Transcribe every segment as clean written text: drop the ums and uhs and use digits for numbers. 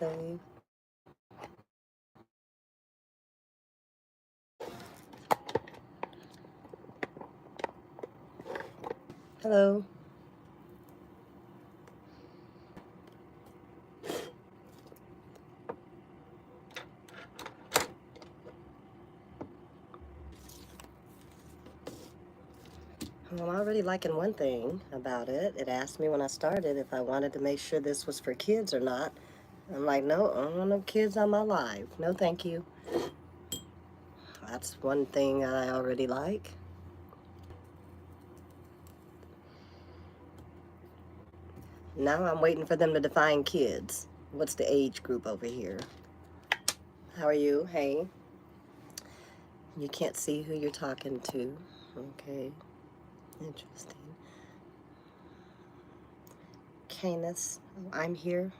save. Hello. Well, I'm already liking one thing about it. It asked me when I started if I wanted to make sure this was for kids or not. I'm like, no, I don't want no kids on my live. No, thank you. That's one thing I already like. Now I'm waiting for them to define kids. What's the age group over here? How are you? Hey. You can't see who you're talking to. Okay. Interesting. Canis, I'm here.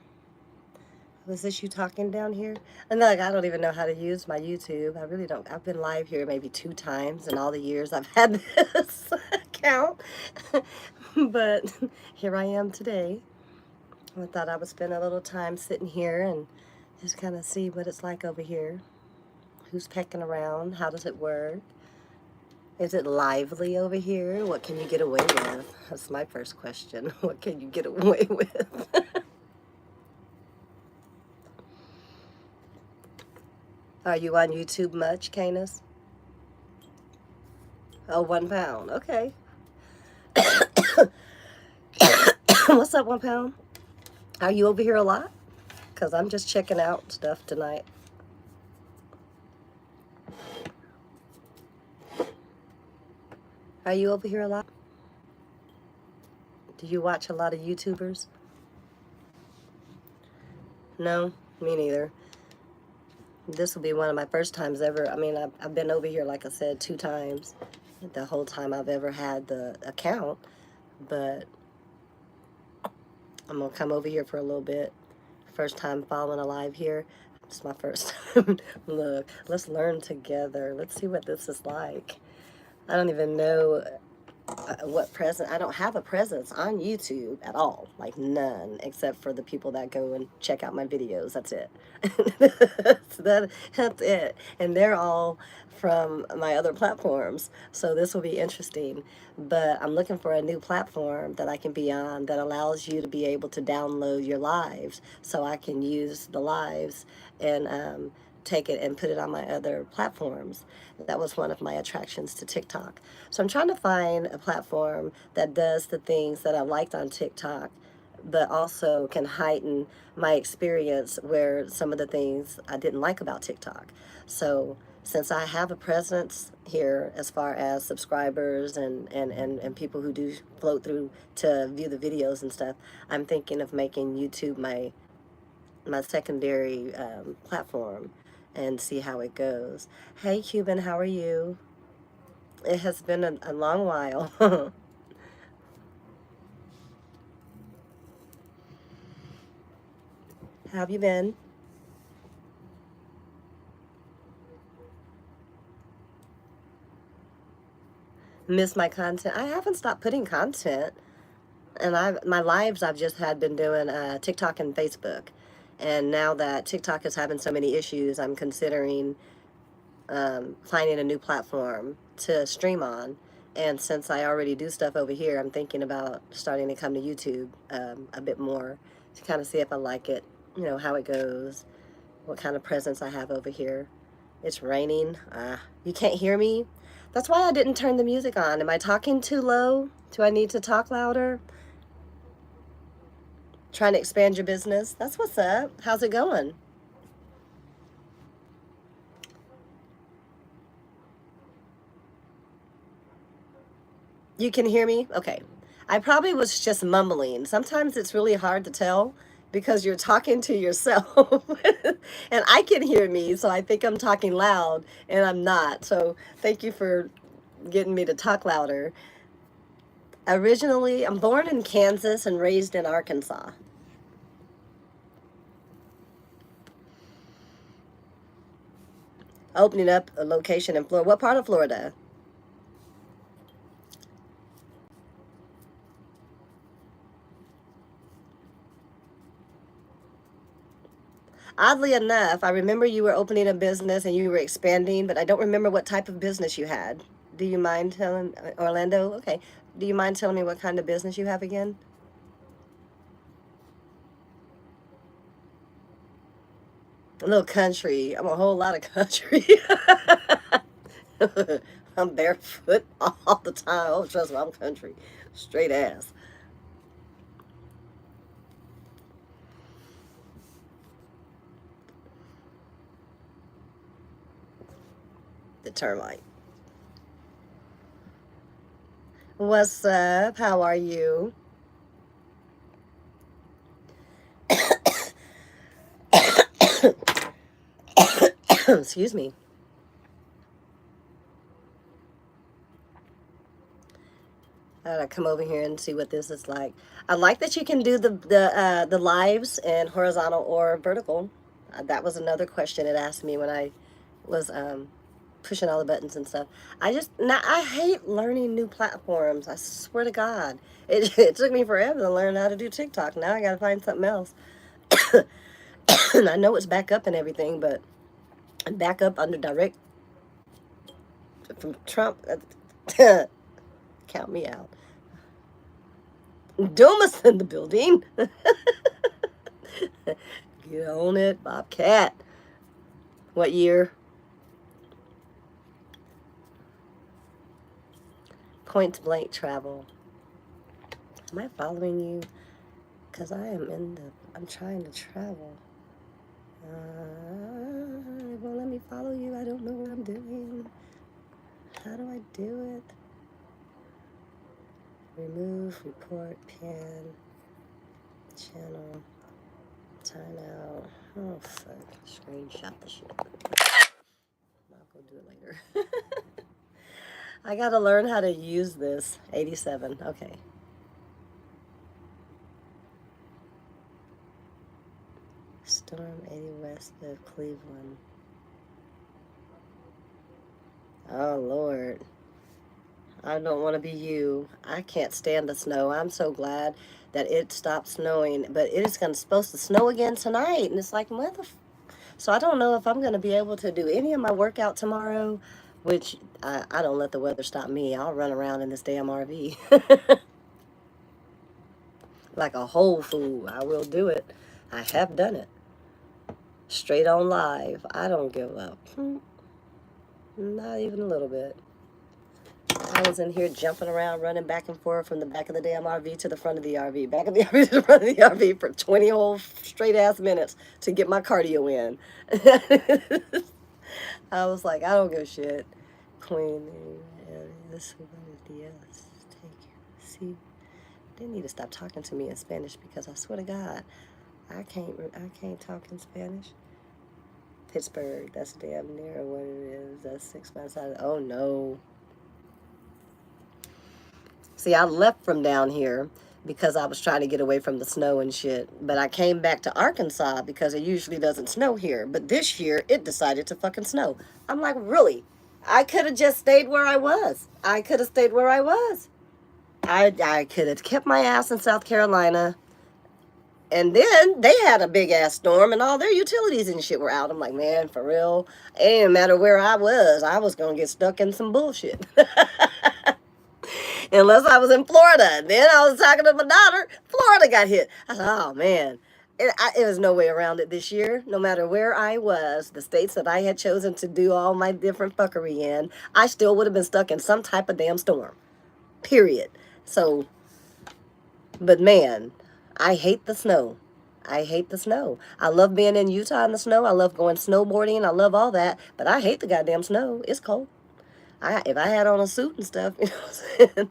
Was this you talking down here? And like, I don't even know how to use my YouTube. I really don't. I've been live here maybe 2 times in all the years I've had this account. But here I am today. I thought I would spend a little time sitting here and just kind of see what it's like over here. Who's pecking around? How does it work? Is it lively over here? What can you get away with? That's my first question. What can you get away with? Are you on YouTube much, Canis? Oh, 1 pound. Okay. What's up, 1 pound? Are you over here a lot? Because I'm just checking out stuff tonight. Are you over here a lot? Do you watch a lot of YouTubers? No, me neither. This will be one of my first times ever. I mean, I've been over here, like I said, 2 times. The whole time I've ever had the account. But I'm going to come over here for a little bit. First time following a live here. It's my first time. Look, let's learn together. Let's see what this is like. I don't even know what presence. I don't have a presence on YouTube at all. Like none, except for the people that go and check out my videos. That's it. That's it. And they're all from my other platforms. So this will be interesting. But I'm looking for a new platform that I can be on that allows you to be able to download your lives, so I can use the lives and take it and put it on my other platforms. That was one of my attractions to TikTok. So I'm trying to find a platform that does the things that I liked on TikTok, but also can heighten my experience where some of the things I didn't like about TikTok. So since I have a presence here as far as subscribers and people who do float through to view the videos and stuff, I'm thinking of making YouTube my secondary platform and see how it goes. Hey Cuban, how are you? It has been a long while. How have you been? Miss my content? I haven't stopped putting content. And my lives I've just had been doing TikTok and Facebook. And now that TikTok is having so many issues, I'm considering finding a new platform to stream on. And since I already do stuff over here, I'm thinking about starting to come to YouTube a bit more to kind of see if I like it, you know, how it goes, what kind of presence I have over here. It's raining. You can't hear me? That's why I didn't turn the music on. Am I talking too low? Do I need to talk louder? Trying to expand your business? That's what's up. How's it going? You can hear me? Okay. I probably was just mumbling. Sometimes it's really hard to tell because you're talking to yourself. And I can hear me, so I think I'm talking loud and I'm not. So thank you for getting me to talk louder. Originally, I'm born in Kansas and raised in Arkansas. Opening up a location in Florida. What part of Florida? Oddly enough, I remember you were opening a business and you were expanding, but I don't remember what type of business you had. Do you mind telling Orlando? Okay. Do you mind telling me what kind of business you have again? A little country. I'm a whole lot of country. I'm barefoot all the time. Oh, trust me, I'm country. Straight ass. The termite. What's up? How are you? Excuse me. I gotta come over here and see what this is like. I like that you can do the lives in horizontal or vertical. That was another question it asked me when I was pushing all the buttons and stuff. I hate learning new platforms. I swear to God, it took me forever to learn how to do TikTok. Now I gotta find something else. And I know it's back up and everything, but back up under direct from Trump. Count me out. Domus in the building. Get on it, Bobcat. What year? Point blank travel. Am I following you? Because I'm trying to travel. It won't let me follow you. I don't know what I'm doing. How do I do it? Remove, report, pin, channel, timeout. Oh, fuck. Screenshot the shit. I'll go do it later. I gotta learn how to use this. 87. Okay. Storm 80 west of Cleveland. Oh, Lord. I don't want to be you. I can't stand the snow. I'm so glad that it stopped snowing, but it is supposed to snow again tonight. And it's like, so I don't know if I'm going to be able to do any of my workout tomorrow, which I don't let the weather stop me. I'll run around in this damn RV like a whole fool. I will do it. I have done it. Straight on live. I don't give up. Not even a little bit. I was in here jumping around, running back and forth from the back of the damn RV to the front of the RV, back of the RV to the front of the RV for 20 whole straight ass minutes to get my cardio in. I was like, I don't give a shit. Queen, this yes, take you. See, they need to stop talking to me in Spanish because I swear to God, I can't talk in Spanish. Pittsburgh, that's damn near what it is. That's 6 months out. Oh no. See, I left from down here because I was trying to get away from the snow and shit. But I came back to Arkansas because it usually doesn't snow here. But this year, it decided to fucking snow. I'm like, really? I could have just stayed where I was. I could have stayed where I was. I could have kept my ass in South Carolina. And then they had a big ass storm and all their utilities and shit were out. I'm like, man, for real? It didn't matter where I was going to get stuck in some bullshit. Unless I was in Florida. Then I was talking to my daughter. Florida got hit. I said, oh, man. It was no way around it this year. No matter where I was, the states that I had chosen to do all my different fuckery in, I still would have been stuck in some type of damn storm. Period. So, but man, I hate the snow. I hate the snow. I love being in Utah in the snow. I love going snowboarding. I love all that. But I hate the goddamn snow. It's cold. If I had on a suit and stuff, you know what I'm saying?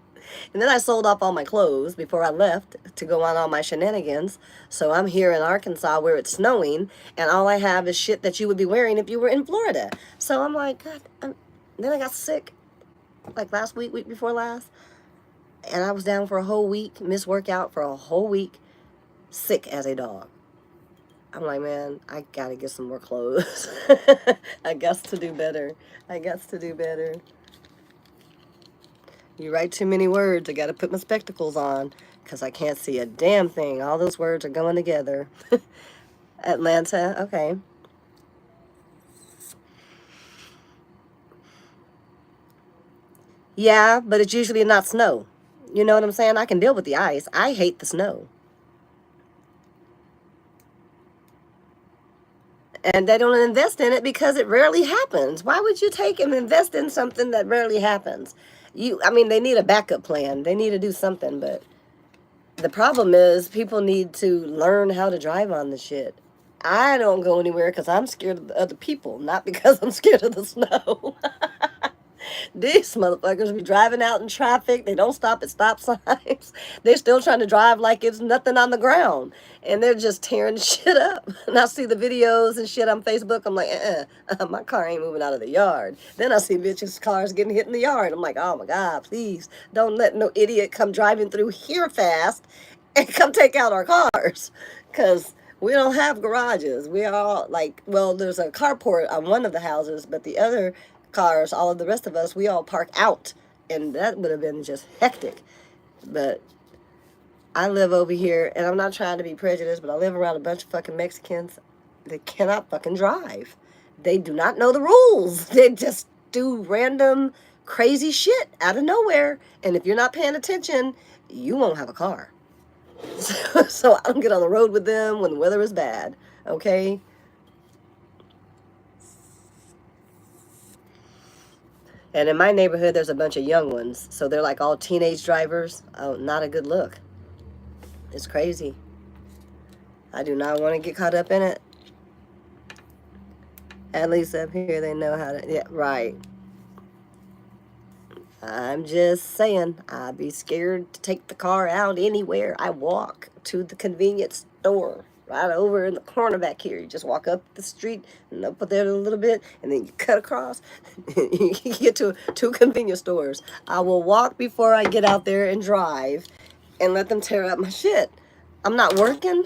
And then I sold off all my clothes before I left to go on all my shenanigans. So I'm here in Arkansas where it's snowing, and all I have is shit that you would be wearing if you were in Florida. So I'm like, God. Then I got sick, like last week before last, and I was down for a whole week, missed workout for a whole week, sick as a dog. I'm like, man, I gotta get some more clothes. I got to do better. I got to do better. You write too many words. I got to put my spectacles on because I can't see a damn thing. All those words are going together. Atlanta, okay. Yeah, but it's usually not snow. You know what I'm saying? I can deal with the ice. I hate the snow. And they don't invest in it because it rarely happens. Why would you take and invest in something that rarely happens? I mean, they need a backup plan. They need to do something, but the problem is people need to learn how to drive on the shit. I don't go anywhere because I'm scared of the other people, not because I'm scared of the snow. These motherfuckers be driving out in traffic. They don't stop at stop signs. They're still trying to drive like it's nothing on the ground. And they're just tearing the shit up. And I see the videos and shit on Facebook. I'm like, my car ain't moving out of the yard. Then I see bitches' cars getting hit in the yard. I'm like, oh my God, please don't let no idiot come driving through here fast and come take out our cars. Because we don't have garages. We are all like, well, there's a carport on one of the houses, but the other cars, all of the rest of us, we all park out. And that would have been just hectic. But I live over here, and I'm not trying to be prejudiced, but I live around a bunch of fucking Mexicans that cannot fucking drive. They do not know the rules. They just do random crazy shit out of nowhere. And if you're not paying attention, you won't have a car. So I don't get on the road with them when the weather is bad. Okay? And in my neighborhood, there's a bunch of young ones. So they're like all teenage drivers. Oh, not a good look. It's crazy. I do not want to get caught up in it. At least up here, they know how to. Yeah, right. I'm just saying, I'd be scared to take the car out anywhere. I walk to the convenience store right over in the corner back here. You just walk up the street and up there a little bit, and then you cut across. You get to two convenience stores. I will walk before I get out there and drive and let them tear up my shit. I'm not working.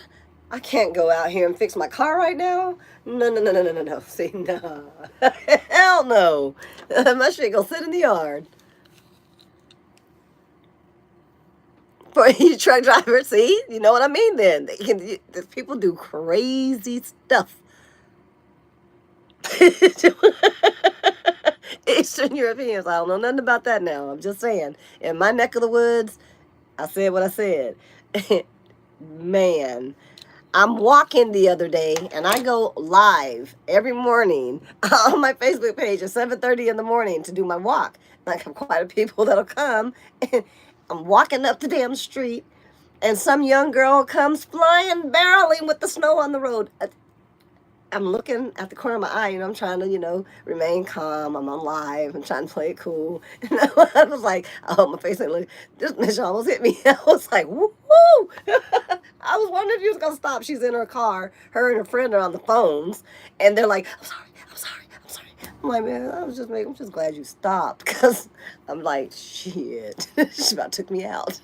I can't go out here and fix my car right now. No, no, no, no, no, no, no. See, no. Hell no. My shit gonna sit in the yard. For you truck driver, see? You know what I mean then. People do crazy stuff. Eastern Europeans, I don't know nothing about that now. I'm just saying. In my neck of the woods, I said what I said. Man, I'm walking the other day, and I go live every morning on my Facebook page at 7:30 in the morning to do my walk. Like, I have quite a people that'll come, and I'm walking up the damn street, and some young girl comes flying, barreling with the snow on the road. I'm looking at the corner of my eye, and I'm trying to, remain calm. I'm on live. I'm trying to play it cool. And I was like, oh, my face ain't look. This bitch almost hit me. I was like, woo! I was wondering if she was gonna stop. She's in her car. Her and her friend are on the phones, and they're like, I'm sorry, I'm sorry, I'm sorry. I'm like, man, I'm just glad you stopped, because I'm like, shit, she about took me out.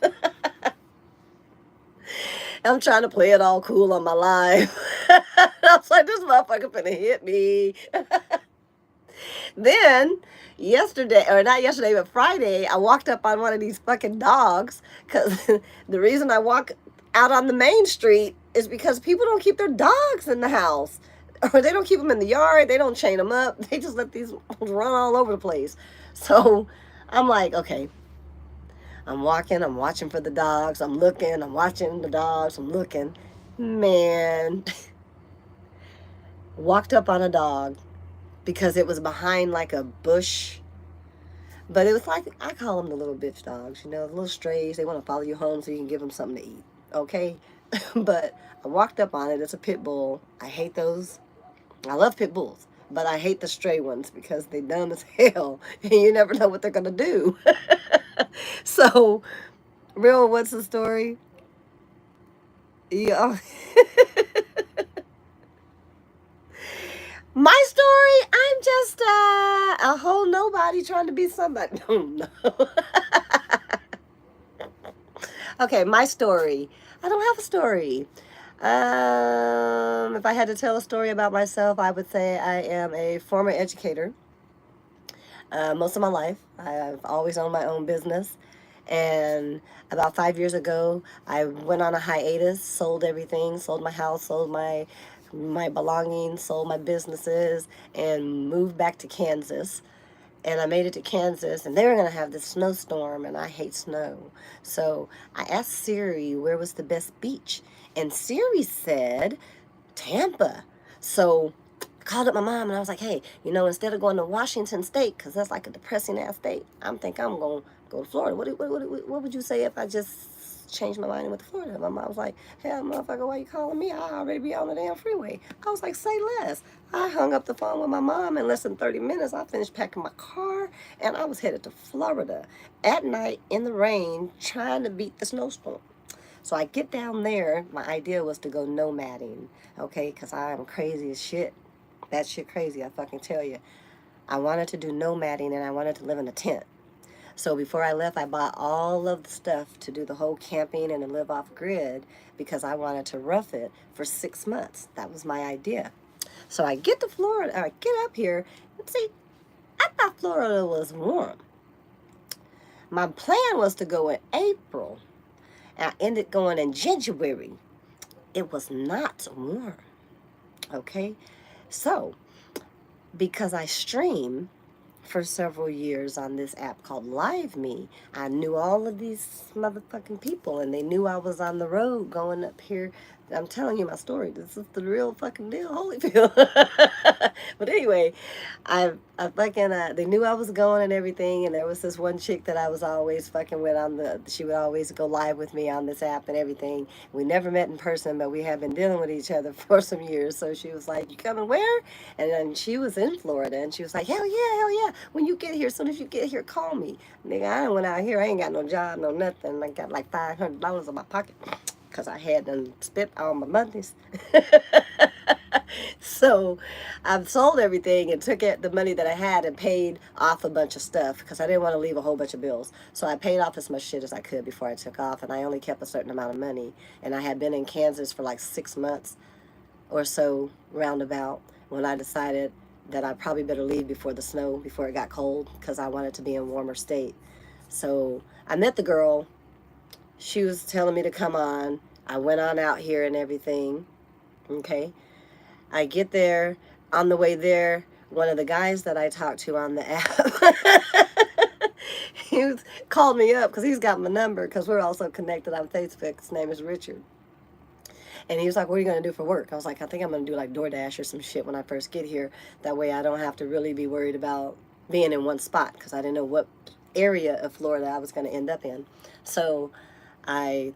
I'm trying to play it all cool on my live. I was like, this motherfucker finna hit me. Then yesterday, or not yesterday, but Friday, I walked up on one of these fucking dogs, because the reason I walk out on the main street is because people don't keep their dogs in the house, or they don't keep them in the yard. They don't chain them up. They just let these run all over the place. So I'm like, okay, I'm walking, I'm watching for the dogs, I'm looking, I'm watching the dogs, I'm looking. Man, walked up on a dog because it was behind like a bush. But it was like, I call them the little bitch dogs, the little strays. They want to follow you home so you can give them something to eat. Okay? But I walked up on it. It's a pit bull. I hate those. I love pit bulls, but I hate the stray ones because they dumb as hell and you never know what they're going to do. So, real, what's the story? Yeah. My story, I'm just a whole nobody trying to be somebody. No. Okay, my story. I don't have a story. If I had to tell a story about myself, I would say I am a former educator. Most of my life, I've always owned my own business. And about 5 years ago, I went on a hiatus, sold everything, sold my house, sold my my belongings, sold my businesses, and moved back to Kansas. And I made it to Kansas, and they were going to have this snowstorm, and I hate snow. So I asked Siri where was the best beach, and Siri said Tampa. So I called up my mom, and I was like, hey, instead of going to Washington State, because that's like a depressing ass state, I'm going to go to Florida. What would you say if I just changed my mind and went to Florida? My mom was like, hell, motherfucker, why you calling me? I already be on the damn freeway. I was like, say less. I hung up the phone with my mom. In less than 30 minutes, I finished packing my car, and I was headed to Florida at night in the rain, trying to beat the snowstorm. So I get down there. My idea was to go nomading, okay, because I am crazy as shit. That shit crazy, I fucking tell you. I wanted to do nomading, and I wanted to live in a tent. So before I left, I bought all of the stuff to do the whole camping and to live off grid because I wanted to rough it for 6 months. That was my idea. So I get to Florida, I get up here, and see, I thought Florida was warm. My plan was to go in April, and I ended going in January. It was not warm, okay? So, because I stream for several years on this app called Live Me, I knew all of these motherfucking people, and they knew I was on the road going up here. I'm telling you my story. This is the real fucking deal, Holyfield. But anyway, I fucking, they knew I was going and everything, and there was this one chick that I was always fucking with she would always go live with me on this app and everything. We never met in person, but we had been dealing with each other for some years. So she was like, you coming where? And then she was in Florida, and she was like, hell yeah. When you get here, as soon as you get here, call me. Nigga, I went out here, I ain't got no job, no nothing. I got like $500 in my pocket because I had done spent all my monies. So I've sold everything and took the money that I had and paid off a bunch of stuff because I didn't want to leave a whole bunch of bills. So I paid off as much shit as I could before I took off, and I only kept a certain amount of money. And I had been in Kansas for like 6 months or so, roundabout, when I decided that I probably better leave before the snow, before it got cold, because I wanted to be in a warmer state. So I met the girl. She was telling me to come on. I went on out here and everything. Okay. I get there. On the way there, one of the guys that I talked to on the app, called me up because he's got my number because we're also connected on Facebook. His name is Richard. And he was like, what are you going to do for work? I was like, I think I'm going to do like DoorDash or some shit when I first get here. That way I don't have to really be worried about being in one spot because I didn't know what area of Florida I was going to end up in. So I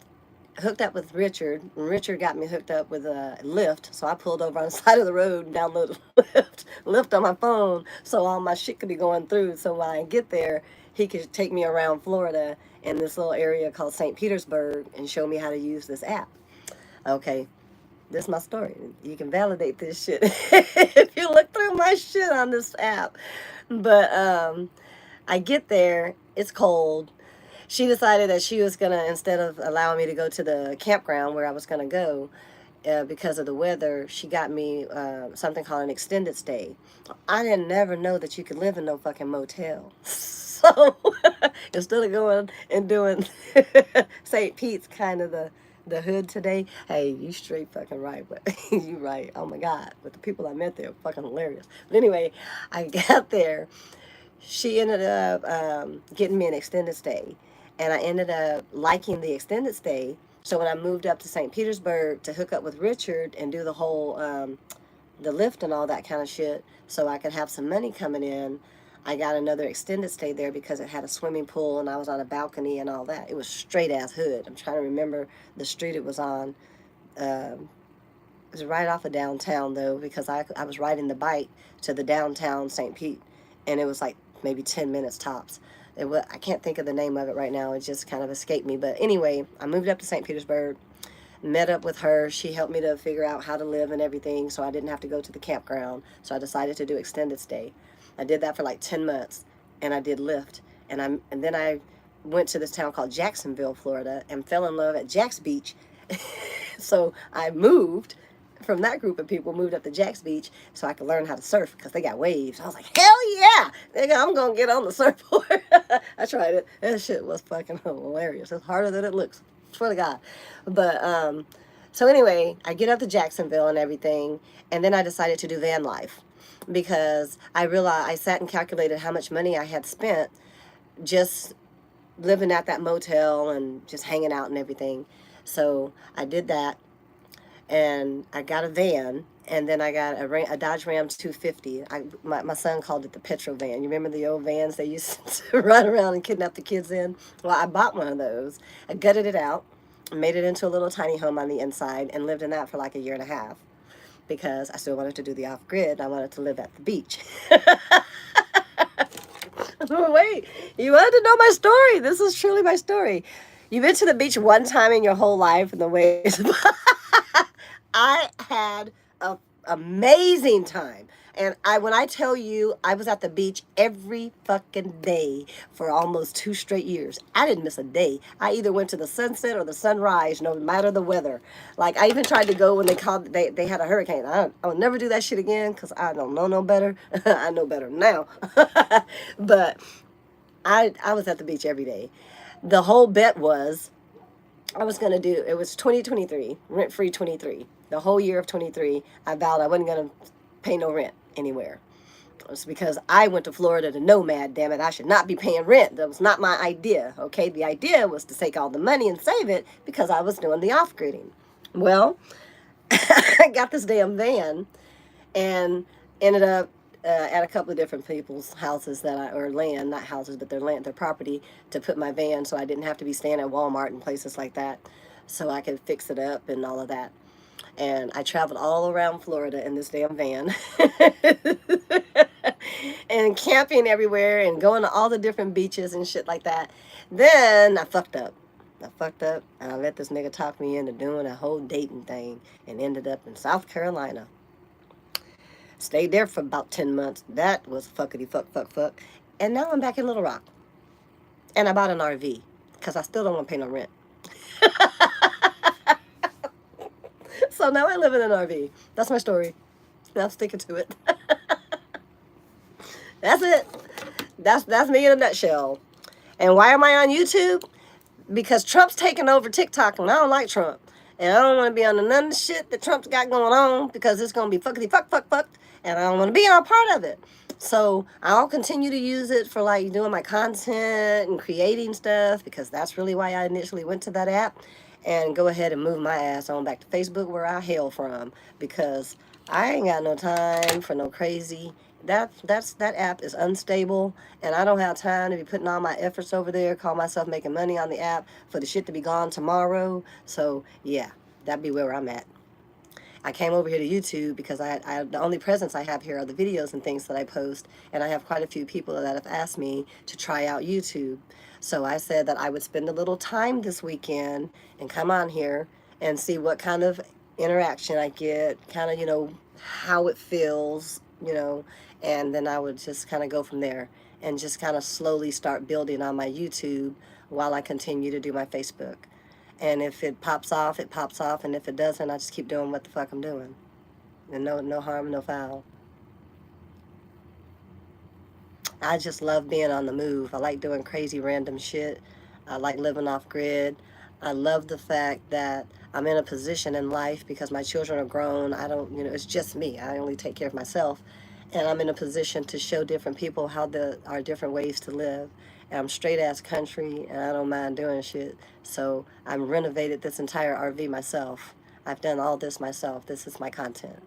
hooked up with Richard, and Richard got me hooked up with a Lyft. So I pulled over on the side of the road and downloaded Lyft on my phone so all my shit could be going through. So when I get there, he could take me around Florida in this little area called St. Petersburg and show me how to use this app. Okay, this is my story. You can validate this shit if you look through my shit on this app. But I get there, it's cold. She decided that she was gonna, instead of allowing me to go to the campground where I was gonna go, because of the weather, she got me something called an extended stay. I didn't never know that you could live in no fucking motel. So instead of going and doing St. Pete's kind of the hood today, hey, you straight fucking right, but you right. Oh my God, but the people I met there were fucking hilarious. But anyway, I got there. She ended up getting me an extended stay, and I ended up liking the extended stay. So when I moved up to St. Petersburg to hook up with Richard and do the whole the lift and all that kind of shit, so I could have some money coming in, I got another extended stay there because it had a swimming pool and I was on a balcony and all that. It was straight ass hood. I'm trying to remember the street it was on. It was right off of downtown though, because I was riding the bike to the downtown St. Pete, and it was like maybe 10 minutes tops. I can't think of the name of it right now. It just kind of escaped me. But anyway, I moved up to St. Petersburg, met up with her. She helped me to figure out how to live and everything, so I didn't have to go to the campground. So I decided to do extended stay. I did that for like 10 months, and I did Lyft. And then I went to this town called Jacksonville, Florida, and fell in love at Jack's Beach. So I moved from that group of people, moved up to Jack's Beach so I could learn how to surf because they got waves. I was like, hell yeah, nigga, I'm gonna get on the surfboard. I tried it. That shit was fucking hilarious. It's harder than it looks. Swear to God. But So anyway, I get up to Jacksonville and everything, and then I decided to do van life because I realized I sat and calculated how much money I had spent just living at that motel and just hanging out and everything. So I did that, and I got a van, and then I got a Dodge Ram 250. My son called it the Petro van. You remember the old vans they used to run around and kidnap the kids in? Well, I bought one of those. I gutted it out, made it into a little tiny home on the inside, and lived in that for like a year and a half because I still wanted to do the off-grid. I wanted to live at the beach. Wait, you wanted to know my story? This is truly my story. You've been to the beach one time in your whole life, and the waves. I had an amazing time. And when I tell you, I was at the beach every fucking day for almost 2 straight years. I didn't miss a day. I either went to the sunset or the sunrise, no matter the weather. Like, I even tried to go when they had a hurricane. I will never do that shit again because I don't know no better. I know better now. But I was at the beach every day. The whole bet was I was going to do, it was 2023, rent-free 23. The whole year of 23, I vowed I wasn't going to pay no rent anywhere. It was because I went to Florida to Nomad, damn it. I should not be paying rent. That was not my idea, okay? The idea was to take all the money and save it because I was doing the off-gridding. Well, I got this damn van and ended up at a couple of different people's houses or land, not houses, but their land, their property, to put my van so I didn't have to be staying at Walmart and places like that, so I could fix it up and all of that. And I traveled all around Florida in this damn van and camping everywhere and going to all the different beaches and shit like that. Then I fucked up. And I let this nigga talk me into doing a whole dating thing and ended up in South Carolina. Stayed there for about 10 months. That was fuckity fuck. And now I'm back in Little Rock. And I bought an RV because I still don't want to pay no rent. So now I live in an RV. That's my story. And I'm sticking to it. That's it. That's me in a nutshell. And why am I on YouTube? Because Trump's taking over TikTok and I don't like Trump. And I don't want to be on none of the shit that Trump's got going on because it's going to be fuckity fuck. And I don't want to be on part of it. So I'll continue to use it for like doing my content and creating stuff because that's really why I initially went to that app. And go ahead and move my ass on back to Facebook where I hail from because I ain't got no time for no crazy. That app is unstable and I don't have time to be putting all my efforts over there, call myself making money on the app for the shit to be gone tomorrow. So yeah, that'd be where I'm at. I came over here to YouTube because the only presence I have here are the videos and things that I post, and I have quite a few people that have asked me to try out YouTube. So I said that I would spend a little time this weekend and come on here and see what kind of interaction I get, kind of, how it feels, and then I would just kind of go from there and just kind of slowly start building on my YouTube while I continue to do my Facebook. And if it pops off, it pops off. And if it doesn't, I just keep doing what the fuck I'm doing. And no harm, no foul. I just love being on the move. I like doing crazy random shit. I like living off grid. I love the fact that I'm in a position in life because my children are grown. I don't, it's just me. I only take care of myself. And I'm in a position to show different people how there are different ways to live. And I'm straight ass country and I don't mind doing shit. So I'm renovated this entire RV myself. I've done all this myself. This is my content.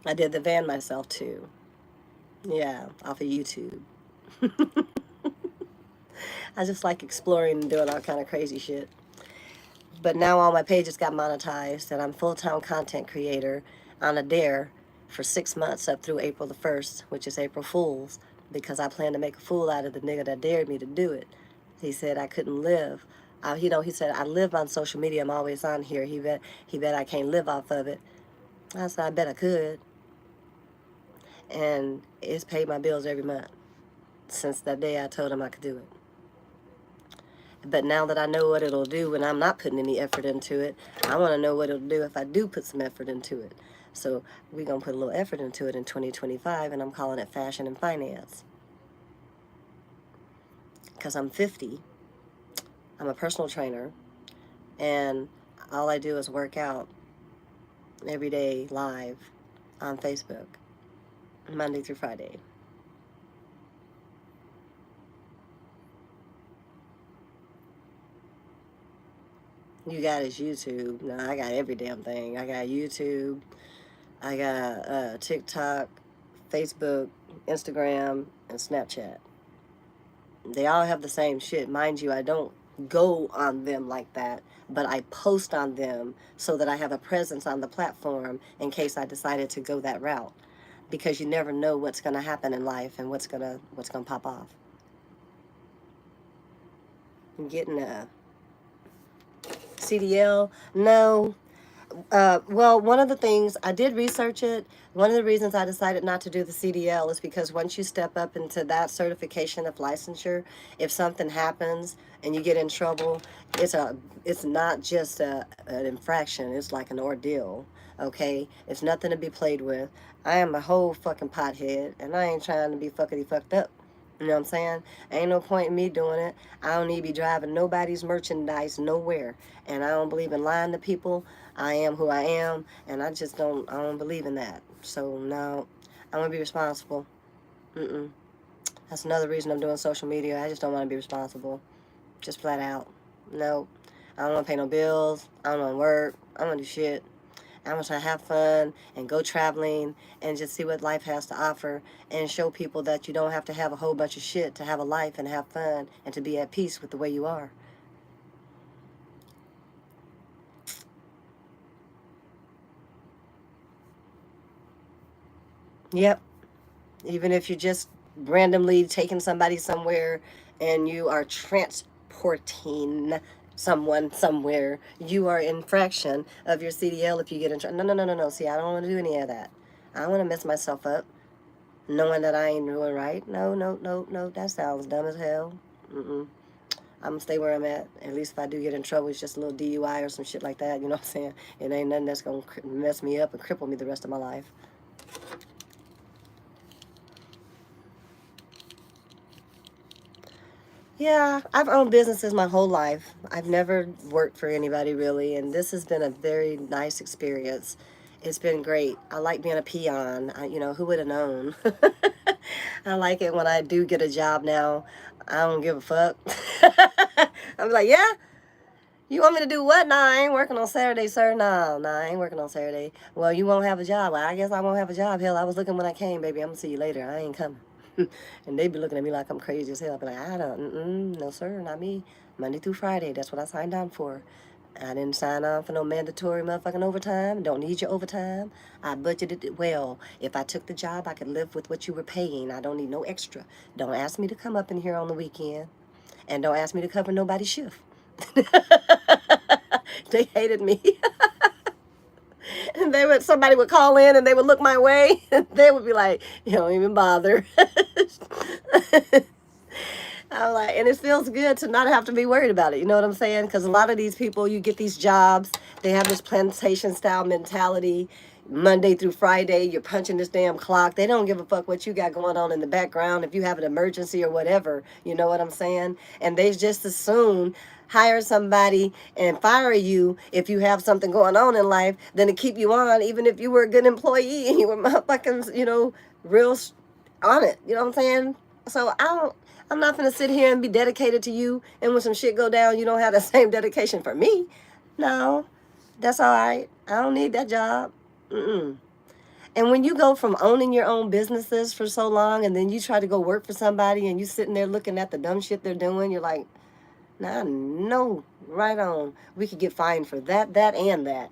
I did the van myself too. Yeah, off of YouTube. I just like exploring and doing all kind of crazy shit. But now all my pages got monetized and I'm full-time content creator on a dare for 6 months up through April the 1st, which is April Fool's, because I plan to make a fool out of the nigga that dared me to do it. He said I couldn't live. He said I live on social media. I'm always on here. He bet I can't live off of it. I said I bet I could. And it's paid my bills every month since that day I told him I could do it. But now that I know what it'll do when I'm not putting any effort into it, I want to know what it'll do if I do put some effort into it. So we're going to put a little effort into it in 2025, and I'm calling it Fashion and Finance. because I'm 50. I'm a personal trainer, and all I do is work out every day live on Facebook, Monday through Friday. You got is YouTube. No, I got every damn thing. I got YouTube. I got TikTok, Facebook, Instagram, and Snapchat. They all have the same shit. Mind you, I don't go on them like that, but I post on them so that I have a presence on the platform in case I decided to go that route. Because you never know what's going to happen in life and what's gonna pop off. I'm getting a CDL? No. Well, one of the things I did research it. One of the reasons I decided not to do the CDL is because once you step up into that certification of licensure, if something happens and you get in trouble, it's not just an infraction. It's like an ordeal. Okay, it's nothing to be played with. I am a whole fucking pothead, and I ain't trying to be fuckity fucked up. You know what I'm saying? Ain't no point in me doing it. I don't need to be driving nobody's merchandise nowhere. And I don't believe in lying to people. I am who I am, and I don't believe in that. So, no, I want to be responsible. Mm-mm. That's another reason I'm doing social media. I just don't want to be responsible. Just flat out. No, I don't want to pay no bills. I don't want to work. I don't want to do shit. I want to have fun and go traveling and just see what life has to offer and show people that you don't have to have a whole bunch of shit to have a life and have fun and to be at peace with the way you are. Yep. Even if you're just randomly taking somebody somewhere and you are transporting someone somewhere, you are infraction of your CDL if you get in trouble. No, no, no, no, no. See, I don't want to do any of that. I don't want to mess myself up knowing that I ain't doing right. No, no, no, no. That sounds dumb as hell. Mm-mm. I'm going to stay where I'm at. At least if I do get in trouble, it's just a little DUI or some shit like that. You know what I'm saying? It ain't nothing that's going to mess me up and cripple me the rest of my life. Yeah, I've owned businesses my whole life. I've never worked for anybody really, and this has been a very nice experience. It's been great. I like being a peon. Who would have known? I like it when I do get a job now. I don't give a fuck. I'm like, yeah, you want me to do what? Nah, I ain't working on Saturday, sir. Nah, I ain't working on Saturday. Well, you won't have a job. Well, I guess I won't have a job. Hell, I was looking when I came, baby. I'm gonna see you later. I ain't coming. And they be looking at me like I'm crazy as hell. I be like, I don't, no sir, not me. Monday through Friday, that's what I signed on for. I didn't sign on for no mandatory motherfucking overtime. Don't need your overtime. I budgeted it well. If I took the job, I could live with what you were paying. I don't need no extra. Don't ask me to come up in here on the weekend. And don't ask me to cover nobody's shift. They hated me. And somebody would call in and they would look my way and they would be like, you don't even bother. I'm like, and it feels good to not have to be worried about it. You know what I'm saying? Because a lot of these people, you get these jobs, they have this plantation style mentality. Monday through Friday, you're punching this damn clock. They don't give a fuck what you got going on in the background. If you have an emergency or whatever, you know what I'm saying? And they just as soon hire somebody and fire you if you have something going on in life than to keep you on, even if you were a good employee and you were motherfucking, real on it. You know what I'm saying? So I'm not gonna sit here and be dedicated to you, and when some shit go down, you don't have the same dedication for me. No, that's all right. I don't need that job. Mm-mm. And when you go from owning your own businesses for so long, and then you try to go work for somebody, and you sitting there looking at the dumb shit they're doing, you're like, nah, no, right on. We could get fined for that, and that.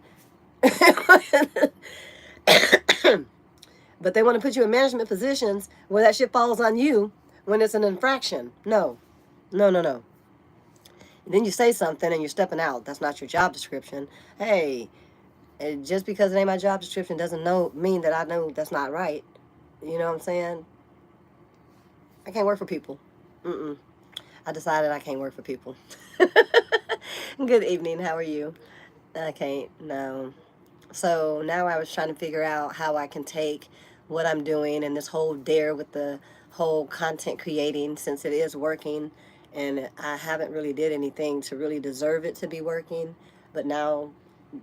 But they want to put you in management positions where that shit falls on you when it's an infraction. No, no, no, no. Then you say something and you're stepping out. That's not your job description. Hey, just because it ain't my job description doesn't mean that I know that's not right. You know what I'm saying? I can't work for people. Mm-mm. I decided I can't work for people. Good evening. How are you? I can't. No. So now I was trying to figure out how I can take what I'm doing and this whole dare with the whole content creating, since it is working, and I haven't really did anything to really deserve it to be working. But now,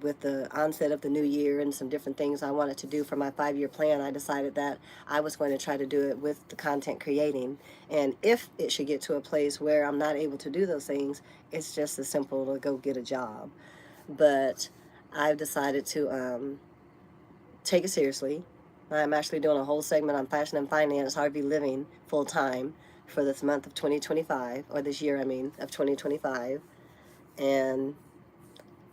with the onset of the new year and some different things I wanted to do for my 5-year plan, I decided that I was going to try to do it with the content creating. And if it should get to a place where I'm not able to do those things, it's just as simple to go get a job. But I've decided to take it seriously. I'm actually doing a whole segment on fashion and finance, RV living full time for this month of 2025, or this year, I mean, of 2025. And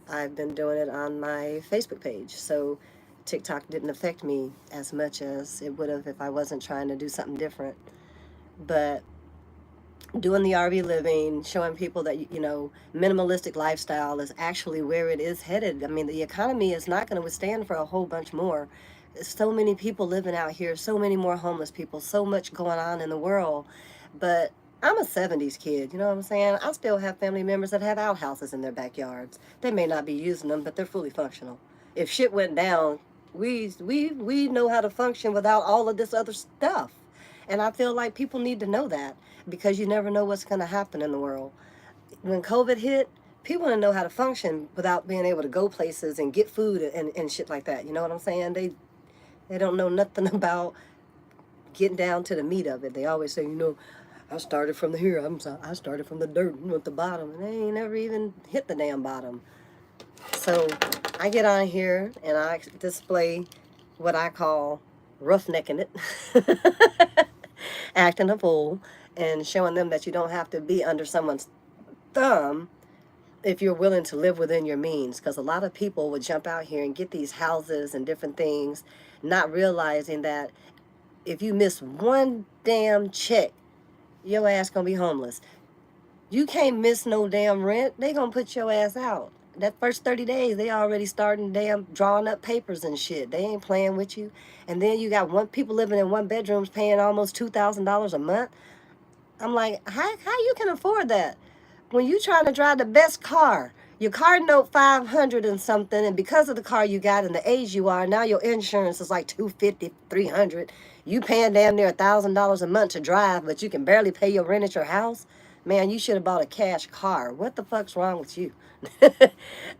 I've been doing it on my Facebook page. So TikTok didn't affect me as much as it would have if I wasn't trying to do something different. But doing the RV living, showing people that, minimalistic lifestyle is actually where it is headed. I mean, the economy is not going to withstand for a whole bunch more. So many people living out here, so many more homeless people, so much going on in the world. But I'm a 70s kid, you know what I'm saying? I still have family members that have outhouses in their backyards. They may not be using them, but they're fully functional. If shit went down, we know how to function without all of this other stuff. And I feel like people need to know that, because you never know what's going to happen in the world. When COVID hit, people didn't know how to function without being able to go places and get food and shit like that. You know what I'm saying? They don't know nothing about getting down to the meat of it. They always say, I started from the here. I started from the dirt at the bottom, and they ain't never even hit the damn bottom. So I get on here and I display what I call roughnecking it, acting a fool, and showing them that you don't have to be under someone's thumb if you're willing to live within your means. Because a lot of people would jump out here and get these houses and different things, not realizing that if you miss one damn check, your ass gonna be homeless. You can't miss no damn rent. They gonna put your ass out. That first 30 days, they already starting damn drawing up papers and shit. They ain't playing with you. And then you got people living in one bedrooms paying almost $2,000 a month. I'm like, how you can afford that? When you trying to drive the best car, your car note 500 and something, and because of the car you got and the age you are, now your insurance is like 250, 300. You paying damn near $1,000 a month to drive, but you can barely pay your rent at your house. Man, you should have bought a cash car. What the fuck's wrong with you?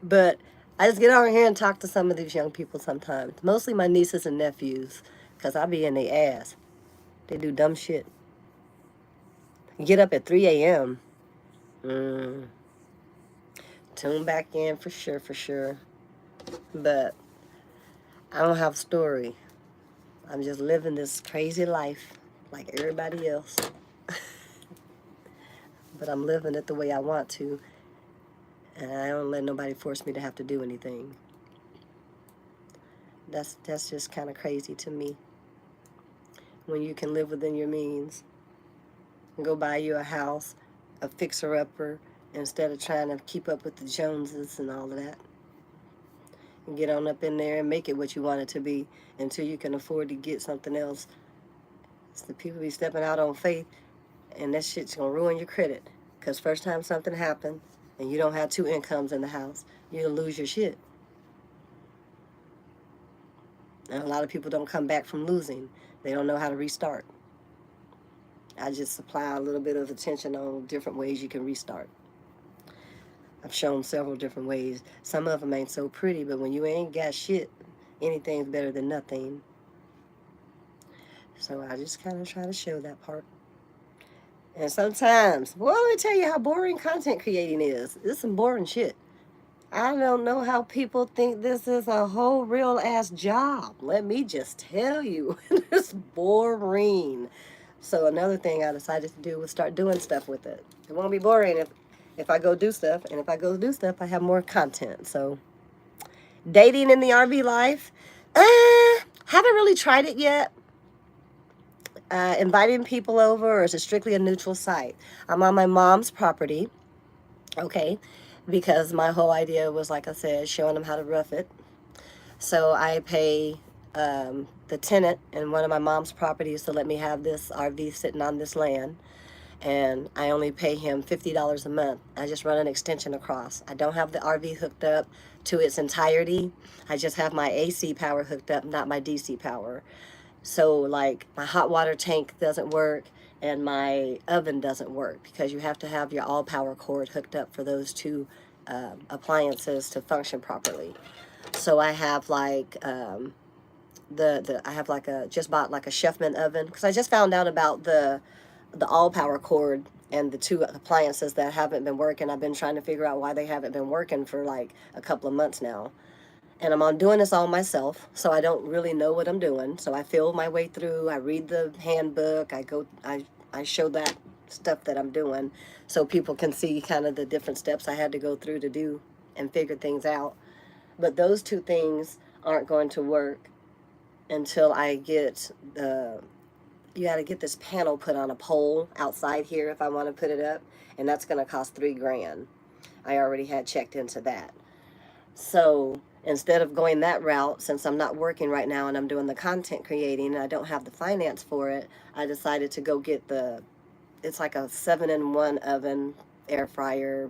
But I just get on here and talk to some of these young people sometimes, mostly my nieces and nephews, because I be in their ass. They do dumb shit. Get up at 3 a.m. Tune back in for sure, for sure. But I don't have a story. I'm just living this crazy life like everybody else. But I'm living it the way I want to. And I don't let nobody force me to have to do anything. That's just kind of crazy to me. When you can live within your means and go buy you a house, a fixer-upper, instead of trying to keep up with the Joneses and all of that. And get on up in there and make it what you want it to be until you can afford to get something else. It's the people be stepping out on faith, and that shit's going to ruin your credit. Because first time something happened and you don't have 2 incomes in the house, you'll lose your shit. And a lot of people don't come back from losing. They don't know how to restart. I just supply a little bit of attention on different ways you can restart. I've shown several different ways. Some of them ain't so pretty, but when you ain't got shit, anything's better than nothing. So I just kind of try to show that part. And sometimes, well, let me tell you how boring content creating is. It's some boring shit. I don't know how people think this is a whole real ass job. Let me just tell you, it's boring. So another thing I decided to do was start doing stuff with it. It won't be boring if I go do stuff, and if I go do stuff, I have more content. So dating in the RV life, haven't really tried it yet. Inviting people over, or is it strictly a neutral site? I'm on my mom's property, okay, because my whole idea was, like I said, showing them how to rough it. So I pay the tenant in one of my mom's properties to let me have this RV sitting on this land, and I only pay him $50 a month. I just run an extension across. I don't have the RV hooked up to its entirety. I just have my AC power hooked up, not my DC power. So like my hot water tank doesn't work, and my oven doesn't work because you have to have your all power cord hooked up for those two appliances to function properly. So I have like I have like a just bought like a Chefman oven because I just found out about the all power cord and the two appliances that haven't been working. I've been trying to figure out why they haven't been working for like a couple of months now. And I'm on doing this all myself, so I don't really know what I'm doing. So I feel my way through. I read the handbook. I show that stuff that I'm doing so people can see kind of the different steps I had to go through to do and figure things out. But those two things aren't going to work until I get the you got to get this panel put on a pole outside here if I want to put it up, and that's going to cost $3,000. I already had checked into that. So instead of going that route, since I'm not working right now and I'm doing the content creating and I don't have the finance for it, I decided to go get it's like a 7-in-1 oven, air fryer,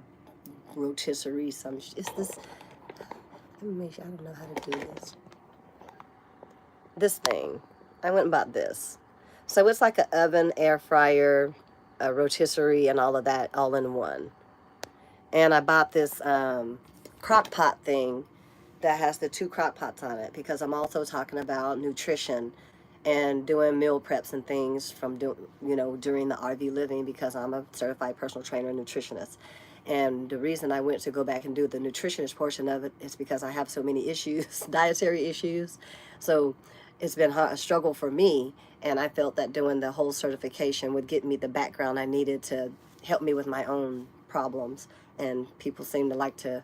rotisserie, is this, let me make sure, I don't know how to do this. This thing, I went and bought this. So it's like an oven, air fryer, a rotisserie, and all of that all in one. And I bought this crock pot thing that has the two crock pots on it because I'm also talking about nutrition and doing meal preps and things from during the RV living because I'm a certified personal trainer and nutritionist. And the reason I went to go back and do the nutritionist portion of it is because I have so many issues, dietary issues. So it's been a struggle for me, and I felt that doing the whole certification would get me the background I needed to help me with my own problems. And people seem to like to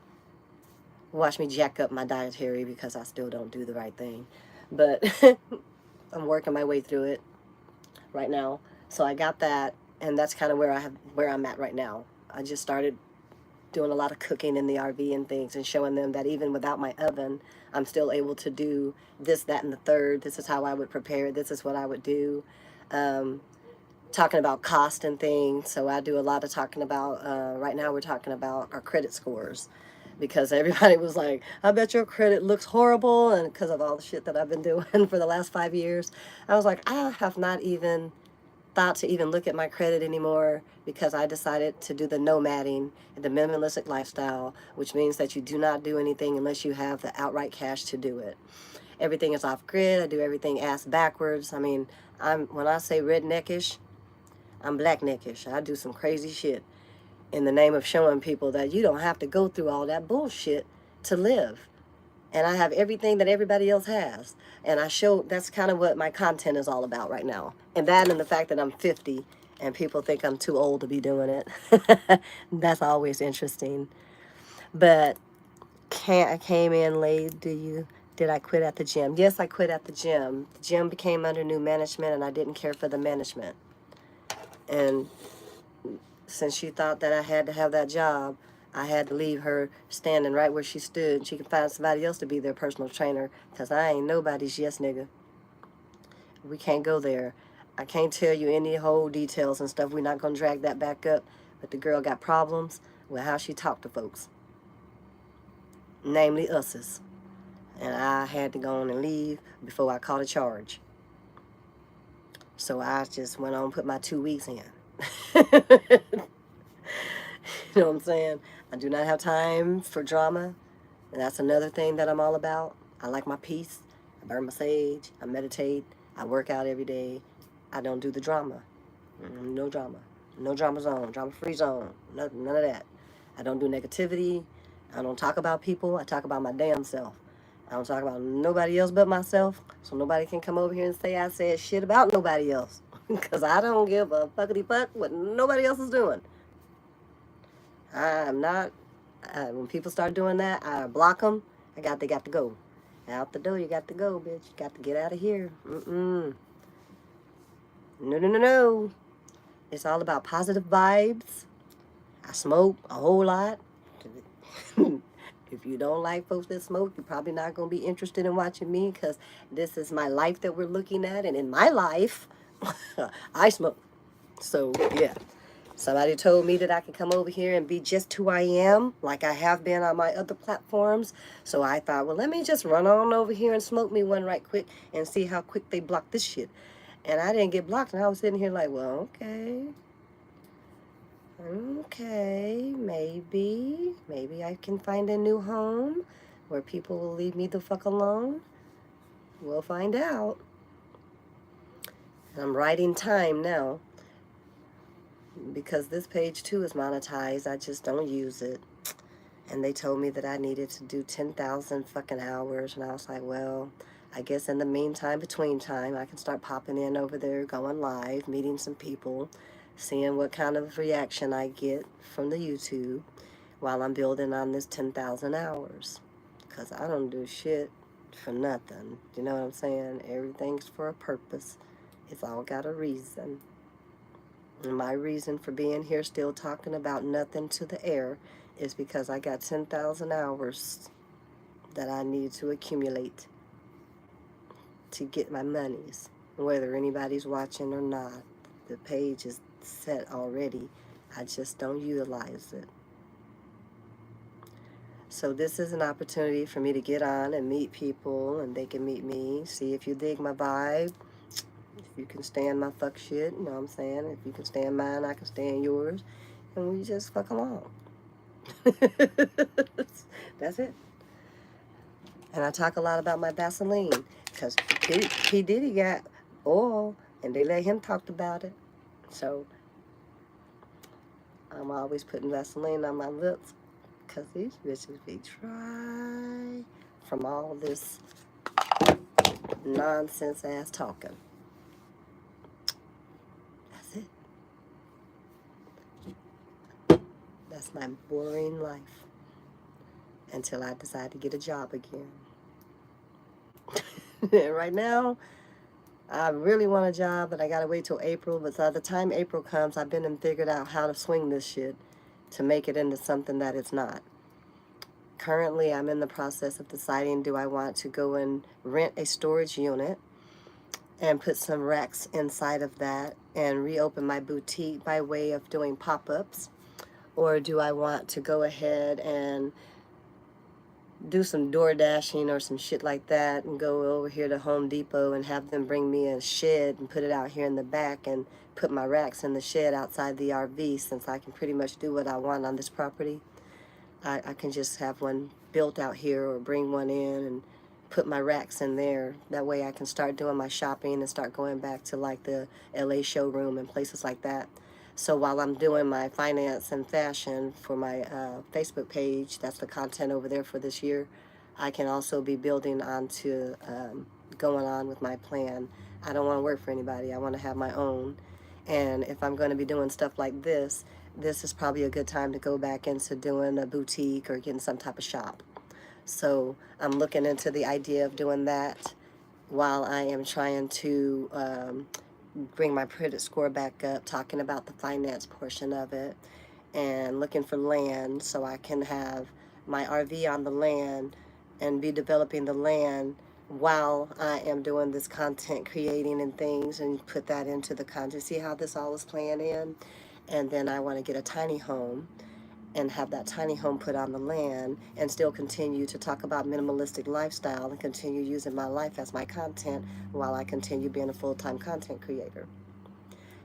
watch me jack up my dietary because I still don't do the right thing. But I'm working my way through it right now. So I got that, and that's kind of where I'm at right now. I just started doing a lot of cooking in the RV and things and showing them that even without my oven, I'm still able to do this, that, and the third. This is how I would prepare. This is what I would do. Talking about cost and things. So I do a lot of talking about, right now we're talking about our credit scores because everybody was like, I bet your credit looks horrible. And because of all the shit that I've been doing for the last 5 years, I was like, I have not even thought to even look at my credit anymore because I decided to do the nomading, the minimalistic lifestyle, which means that you do not do anything unless you have the outright cash to do it. Everything is off grid. I do everything ass backwards. I mean, when I say redneckish, I'm blackneckish. I do some crazy shit in the name of showing people that you don't have to go through all that bullshit to live. And I have everything that everybody else has. And that's kind of what my content is all about right now. And that and the fact that I'm 50 and people think I'm too old to be doing it. That's always interesting. But I came in late. Did I quit at the gym? Yes, I quit at the gym. The gym became under new management and I didn't care for the management. And since she thought that I had to have that job, I had to leave her standing right where she stood. She could find somebody else to be their personal trainer because I ain't nobody's yes nigga. We can't go there. I can't tell you any whole details and stuff. We're not going to drag that back up. But the girl got problems with how she talked to folks, namely us's. And I had to go on and leave before I caught a charge. So I just went on and put my 2 weeks in. You know what I'm saying? I do not have time for drama. And that's another thing that I'm all about. I like my peace. I burn my sage. I meditate. I work out every day. I don't do the drama. No drama. No drama zone. Drama-free zone. None of that. I don't do negativity. I don't talk about people. I talk about my damn self. I don't talk about nobody else but myself. So nobody can come over here and say I said shit about nobody else. Because I don't give a fuckity fuck what nobody else is doing. I'm not, when people start doing that, I block them. They got to go. Out the door, you got to go, bitch. You got to get out of here. No, no, no, no. It's all about positive vibes. I smoke a whole lot. If you don't like folks that smoke, you're probably not going to be interested in watching me because this is my life that we're looking at. And in my life, I smoke. So, yeah. Somebody told me that I could come over here and be just who I am, like I have been on my other platforms. So I thought, well, let me just run on over here and smoke me one right quick and see how quick they block this shit. And I didn't get blocked, and I was sitting here like, well, okay, maybe I can find a new home where people will leave me the fuck alone. We'll find out. And I'm writing time now because this page too is monetized. I just don't use it. And they told me that I needed to do 10,000 fucking hours, and I was like, well, I guess in the meantime, between time, I can start popping in over there, going live, meeting some people, seeing what kind of reaction I get from the YouTube while I'm building on this 10,000 hours. Because I don't do shit for nothing. You know what I'm saying? Everything's for a purpose. It's all got a reason. And my reason for being here still talking about nothing to the air is because I got 10,000 hours that I need to accumulate to get my monies. Whether anybody's watching or not, the page is set already. I just don't utilize it. So this is an opportunity for me to get on and meet people, and they can meet me, see if you dig my vibe, if you can stand my fuck shit, you know what I'm saying? If you can stand mine, I can stand yours, and we just fuck along. That's it. And I talk a lot about my Vaseline, because P. Diddy got oil, and they let him talk about it. So I'm always putting Vaseline on my lips, because these bitches be dry from all this nonsense ass talking. That's it. That's my boring life until I decide to get a job again. Right now, I really want a job, but I gotta wait till April. But by the time April comes, I've been and figured out how to swing this shit to make it into something that it's not. Currently, I'm in the process of deciding, do I want to go and rent a storage unit and put some racks inside of that and reopen my boutique by way of doing pop-ups? Or do I want to go ahead and do some door dashing or some shit like that and go over here to Home Depot and have them bring me a shed and put it out here in the back and put my racks in the shed outside the RV, since I can pretty much do what I want on this property? I can just have one built out here or bring one in and put my racks in there. That way I can start doing my shopping and start going back to like the LA showroom and places like that. So while I'm doing my finance and fashion for my Facebook page, that's the content over there for this year, I can also be building onto going on with my plan. I don't want to work for anybody. I want to have my own. And if I'm going to be doing stuff like this is probably a good time to go back into doing a boutique or getting some type of shop. So I'm looking into the idea of doing that while I am trying to bring my credit score back up, talking about the finance portion of it, and looking for land so I can have my RV on the land and be developing the land while I am doing this content creating and things, and put that into the content. See how this all is playing in? And then I want to get a tiny home and have that tiny home put on the land and still continue to talk about minimalistic lifestyle and continue using my life as my content while I continue being a full-time content creator,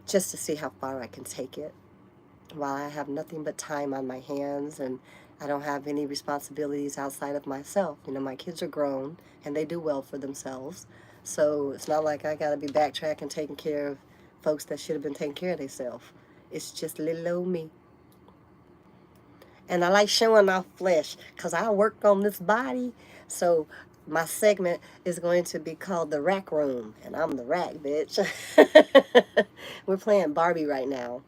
just to see how far I can take it while I have nothing but time on my hands and I don't have any responsibilities outside of myself. You know, my kids are grown and they do well for themselves, so it's not like I gotta be backtracking taking care of folks that should have been taking care of themselves. It's just little old me. And I like showing off flesh because I work on this body. So my segment is going to be called The Rack Room. And I'm the rack, bitch. We're playing Barbie right now.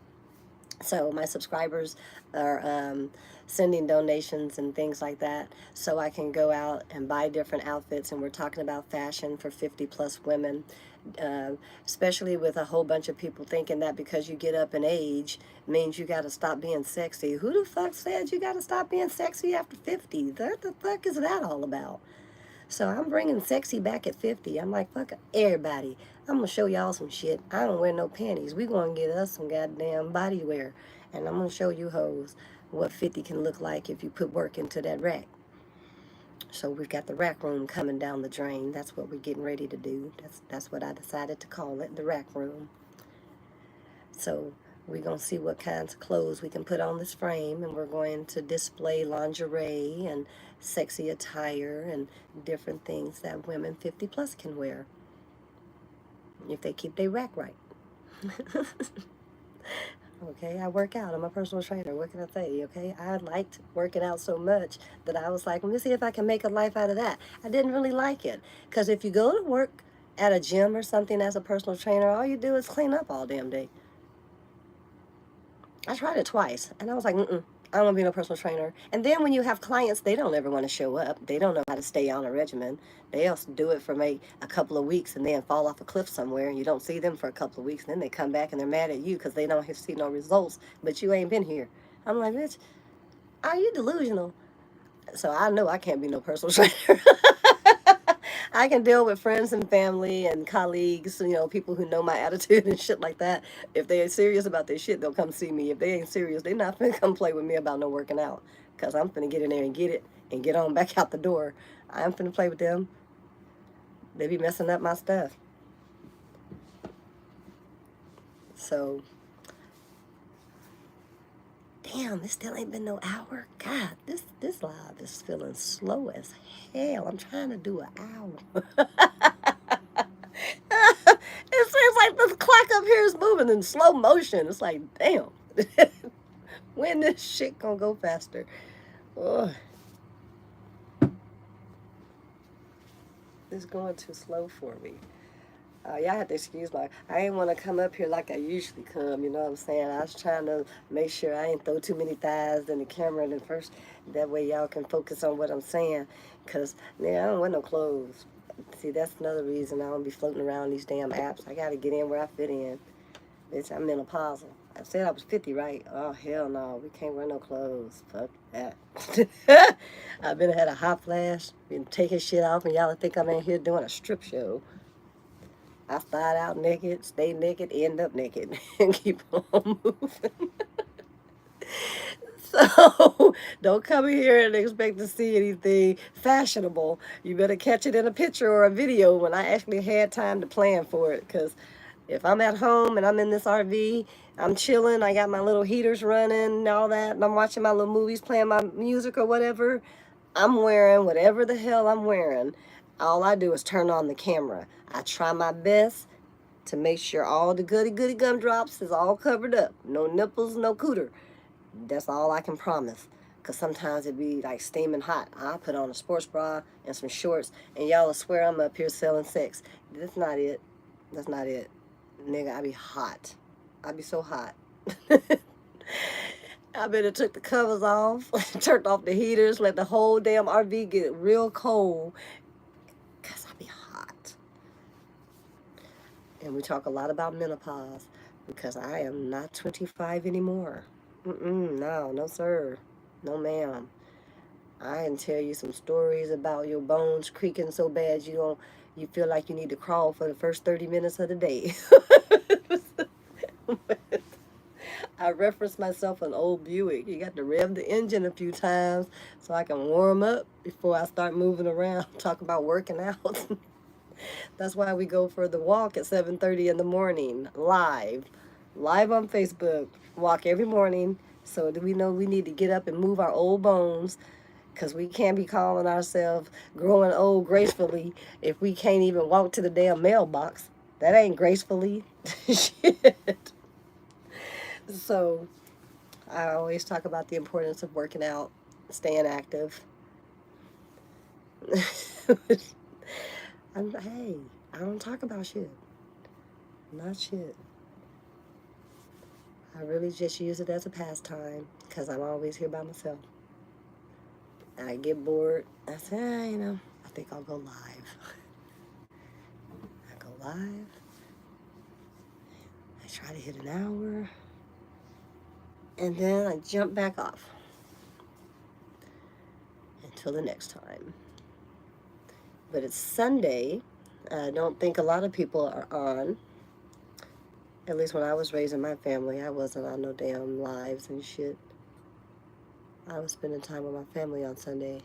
So my subscribers are sending donations and things like that so I can go out and buy different outfits. And we're talking about fashion for 50 plus women, especially with a whole bunch of people thinking that because you get up in age means you got to stop being sexy. Who the fuck said you got to stop being sexy after 50? What the fuck is that all about? So I'm bringing sexy back at 50. I'm like, fuck everybody. I'm going to show y'all some shit. I don't wear no panties. We going to get us some goddamn body wear. And I'm going to show you hoes what 50 can look like if you put work into that rack. So we've got the rack room coming down the drain. That's what we're getting ready to do. That's what I decided to call it, the rack room. So we're going to see what kinds of clothes we can put on this frame, and we're going to display lingerie and sexy attire and different things that women 50 plus can wear if they keep their rack right. Okay, I work out. I'm a personal trainer. What can I say? Okay, I liked working out so much that I was like, let me see if I can make a life out of that. I didn't really like it because if you go to work at a gym or something as a personal trainer, all you do is clean up all damn day. I tried it twice, and I was like, I don't want to be no personal trainer. And then when you have clients, they don't ever want to show up. They don't know how to stay on a regimen. They'll do it for maybe a couple of weeks and then fall off a cliff somewhere, and you don't see them for a couple of weeks. And then they come back and they're mad at you because they don't see no results, but you ain't been here. I'm like, bitch, are you delusional? So I know I can't be no personal trainer. I can deal with friends and family and colleagues, people who know my attitude and shit like that. If they are serious about their shit, they'll come see me. If they ain't serious, they're not finna come play with me about no working out. Because I'm finna get in there and get it and get on back out the door. I'm finna play with them. They be messing up my stuff. So, damn, this still ain't been no hour. God, this live is feeling slow as hell. I'm trying to do an hour. It seems like this clock up here is moving in slow motion. It's like, damn. When this shit gonna go faster? Ugh. It's going too slow for me. Y'all have to excuse me. I ain't want to come up here like I usually come, you know what I'm saying? I was trying to make sure I ain't throw too many thighs in the camera and first. That way y'all can focus on what I'm saying. Because, I don't wear no clothes. See, that's another reason I don't be floating around these damn apps. I got to get in where I fit in. Bitch, I'm menopausal. I said I was 50, right? Oh, hell no. We can't wear no clothes. Fuck that. I've been had a hot flash, been taking shit off, and y'all think I'm in here doing a strip show. I start out naked, stay naked, end up naked, and keep on moving. So, don't come here and expect to see anything fashionable. You better catch it in a picture or a video when I actually had time to plan for it. Because if I'm at home and I'm in this RV, I'm chilling, I got my little heaters running and all that, and I'm watching my little movies, playing my music or whatever, I'm wearing whatever the hell I'm wearing. All I do is turn on the camera. I try my best to make sure all the goody gumdrops is all covered up. No nipples, no cooter. That's all I can promise. Because sometimes it be like steaming hot. I put on a sports bra and some shorts, and y'all will swear I'm up here selling sex. That's not it. That's not it. Nigga, I be hot. I be so hot. I better took the covers off, turned off the heaters, let the whole damn RV get real cold. Because I be hot. And we talk a lot about menopause because I am not 25 anymore. No, sir. No, ma'am. I can tell you some stories about your bones creaking so bad you feel like you need to crawl for the first 30 minutes of the day. I reference myself an old Buick. You got to rev the engine a few times so I can warm up before I start moving around. Talk about working out. That's why we go for the walk at 7:30 in the morning, live on Facebook. Walk every morning so that we know we need to get up and move our old bones, because we can't be calling ourselves growing old gracefully if we can't even walk to the damn mailbox. That ain't gracefully. Shit. So I always talk about the importance of working out, staying active. Hey, I don't talk about shit. Not shit. I really just use it as a pastime because I'm always here by myself. I get bored. I say, I think I'll go live. I go live. I try to hit an hour. And then I jump back off until the next time. But it's Sunday. I don't think a lot of people are on. At least when I was raising my family, I wasn't on no damn lives and shit. I was spending time with my family on Sunday.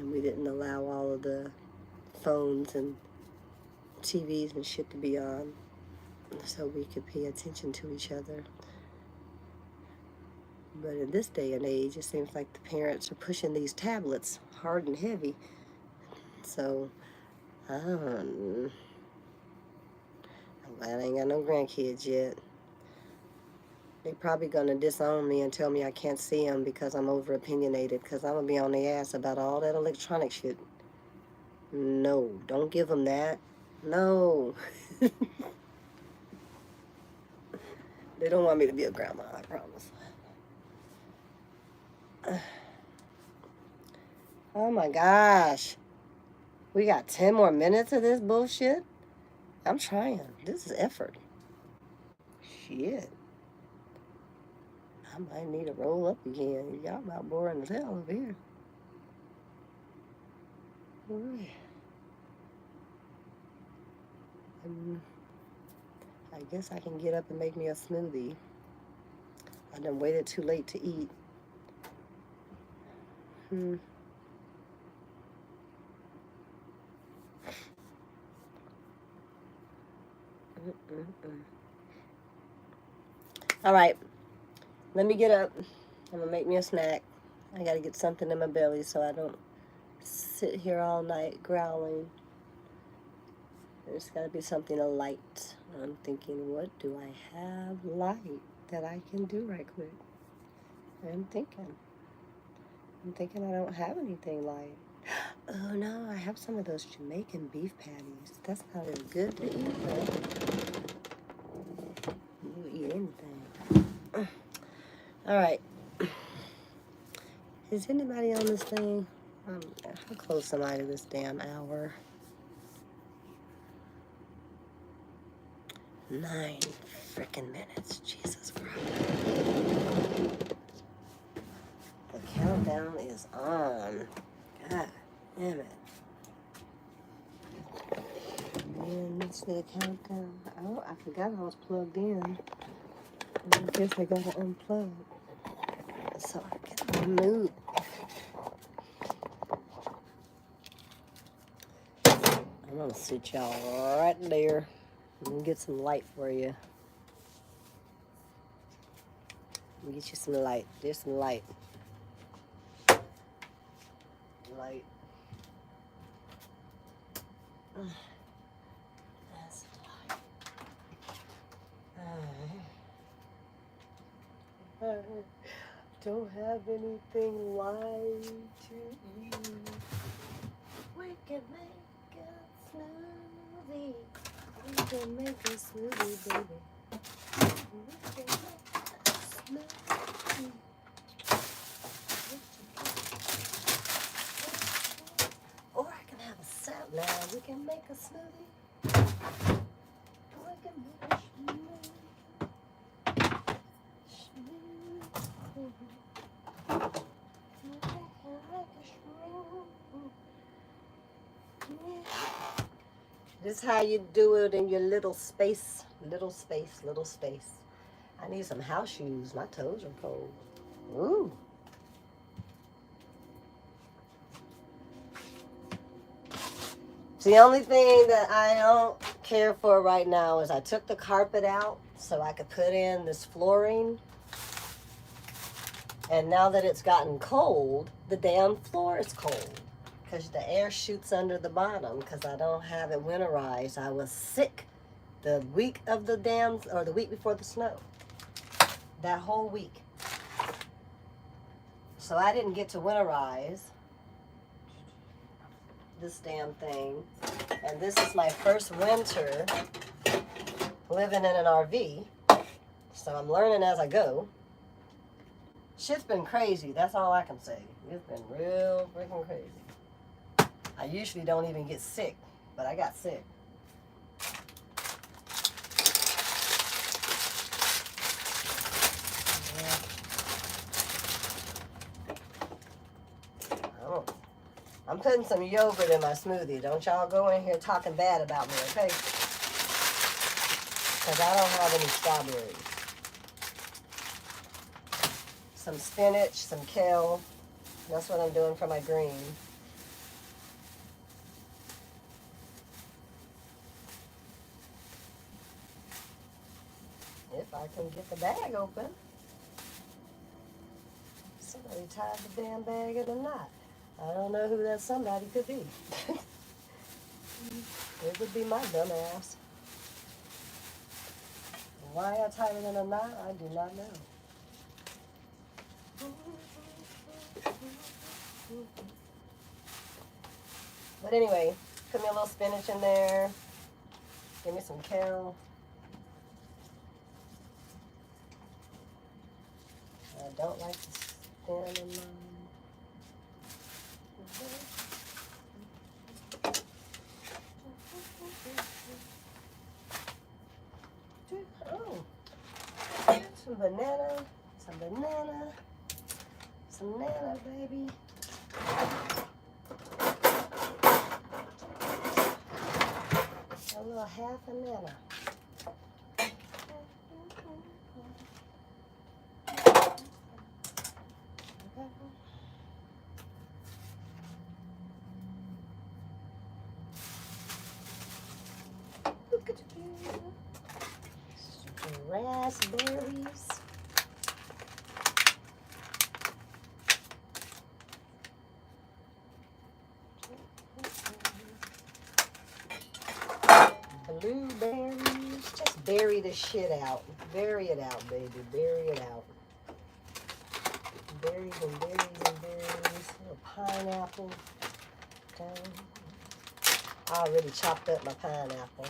and we didn't allow all of the phones and TVs and shit to be on so we could pay attention to each other. But in this day and age, it seems like the parents are pushing these tablets hard and heavy. So, I'm glad I ain't got no grandkids yet. They probably gonna disown me and tell me I can't see them because I'm over opinionated, because I'm gonna be on their ass about all that electronic shit. No, don't give them that. No. They don't want me to be a grandma, I promise. Oh my gosh. We got 10 more minutes of this bullshit? I'm trying. This is effort. Shit. I might need to roll up again. Y'all about boring as hell over here. I guess I can get up and make me a smoothie. I done waited too late to eat. All right, let me get up. I'm gonna make me a snack. I gotta get something in my belly so I don't sit here all night growling. There's gotta be something light. I'm thinking, what do I have light that I can do right quick? I'm thinking I don't have anything light. Oh no, I have some of those Jamaican beef patties. That's not as good to eat, though. You eat anything. All right. Is anybody on this thing? How close am I to this damn hour? 9 freaking minutes. Jesus Christ. The countdown is on. God damn it. Man, let's do the countdown. Oh, I forgot I was plugged in. I guess I gotta unplug so I can move. I'm gonna sit y'all right there. Let me get some light for you. Let me get you some light. There's some light. Light. That's light. I don't have anything light to eat. We can make a smoothie. We can make a smoothie, baby. We can make a smoothie. Or I can have a salad. Now we can make a smoothie. We can make a smoothie. This is how you do it in your little space. Little space, little space. I need some house shoes. My toes are cold. Ooh. The only thing that I don't care for right now is I took the carpet out so I could put in this flooring. And now that it's gotten cold, the damn floor is cold because the air shoots under the bottom because I don't have it winterized. I was sick the week of the the week before the snow. That whole week. So I didn't get to winterize this damn thing. And this is my first winter living in an RV. So I'm learning as I go. Shit's been crazy. That's all I can say. It's been real freaking crazy. I usually don't even get sick, but I got sick. Oh, I'm putting some yogurt in my smoothie. Don't y'all go in here talking bad about me, okay? Because I don't have any strawberries. Some spinach, some kale. That's what I'm doing for my green. I can get the bag open. Somebody tied the damn bag in a knot. I don't know who that somebody could be. It would be my dumb ass. Why I tied it in a knot, I do not know. But anyway, put me a little spinach in there. Give me some kale. I don't like the skin in mine. Oh, some banana, some nana, baby. A little half a nana. Raspberries. Blueberries. Just bury the shit out. Bury it out, baby. Bury it out. Berries and berries and berries. A little pineapple. Okay. I already chopped up my pineapple.